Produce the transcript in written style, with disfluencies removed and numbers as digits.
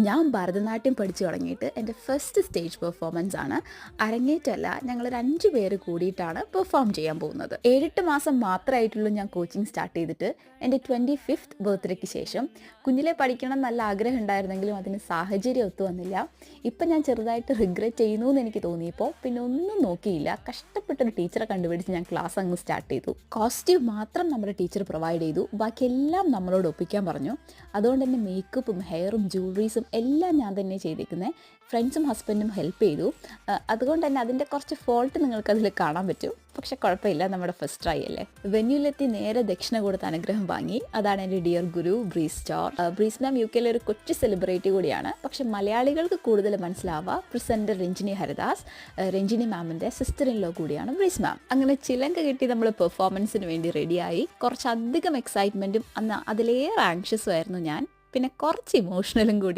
ഞാൻ ഭരതനാട്യം പഠിച്ചു തുടങ്ങിയിട്ട് എൻ്റെ ഫസ്റ്റ് സ്റ്റേജ് പെർഫോമൻസ് ആണ്. അരങ്ങേറ്റമല്ല, ഞങ്ങളൊരു 5 പേര് കൂടിയിട്ടാണ് പെർഫോം ചെയ്യാൻ പോകുന്നത്. 7-8 മാസം മാത്രമായിട്ടുള്ളൂ ഞാൻ കോച്ചിങ് സ്റ്റാർട്ട് ചെയ്തിട്ട്. എൻ്റെ 25th ബർത്ത്ഡേക്ക് ശേഷം കുഞ്ഞിലെ പഠിക്കണം നല്ല ആഗ്രഹം ഉണ്ടായിരുന്നെങ്കിലും അതിന് സാഹചര്യം ഒത്തു വന്നില്ല. ഇപ്പം ഞാൻ ചെറുതായിട്ട് റിഗ്രറ്റ് ചെയ്യുന്നു എന്ന് എനിക്ക് തോന്നിയപ്പോൾ പിന്നെ ഒന്നും നോക്കിയില്ല. കഷ്ടപ്പെട്ടൊരു ടീച്ചറെ കണ്ടുപിടിച്ച് ഞാൻ ക്ലാസ് അങ്ങ് സ്റ്റാർട്ട് ചെയ്തു. കോസ്റ്റ്യൂം മാത്രം നമ്മുടെ ടീച്ചർ പ്രൊവൈഡ് ചെയ്തു, ബാക്കിയെല്ലാം നമ്മളോട് ഒപ്പിക്കാൻ പറഞ്ഞു. അതുകൊണ്ട് തന്നെ മേക്കപ്പും ഹെയറും ജ്വല്ലറീസും എല്ലാം ഞാൻ തന്നെ ചെയ്തിരിക്കുന്നത്. ഫ്രണ്ട്സും ഹസ്ബൻഡും ഹെൽപ്പ് ചെയ്തു. അതുകൊണ്ട് തന്നെ അതിൻ്റെ കുറച്ച് ഫോൾട്ട് നിങ്ങൾക്കതിൽ കാണാൻ പറ്റും. പക്ഷെ കുഴപ്പമില്ല, നമ്മുടെ ഫസ്റ്റ് ട്രൈ അല്ലേ. വെന്യൂലെത്തി നേരെ ദക്ഷിണ കൊടുത്ത് അനുഗ്രഹം വാങ്ങി. അതാണ് എൻ്റെ ഡിയർ ഗുരു ബ്രീസ് സ്റ്റാർ. ബ്രീസ് മാം UK ഒരു കൊച്ചു സെലിബ്രിറ്റി കൂടിയാണ്. പക്ഷെ മലയാളികൾക്ക് കൂടുതൽ മനസ്സിലാവുക പ്രസൻറ്റർ രഞ്ജിനി ഹരിദാസ്, രഞ്ജിനി മാമിൻ്റെ സിസ്റ്റർ ഇൻ ലോ കൂടിയാണ് ബ്രീസ് മാം. അങ്ങനെ ചിലങ്ക കിട്ടി നമ്മൾ പെർഫോമൻസിന് വേണ്ടി റെഡിയായി. കുറച്ചധികം എക്സൈറ്റ്മെൻറ്റും അന്ന് അതിലേറെ ആങ്ഷ്യസും ആയിരുന്നു ഞാൻ. പിന്നെ കുറച്ച് ഇമോഷണലും കൂടി.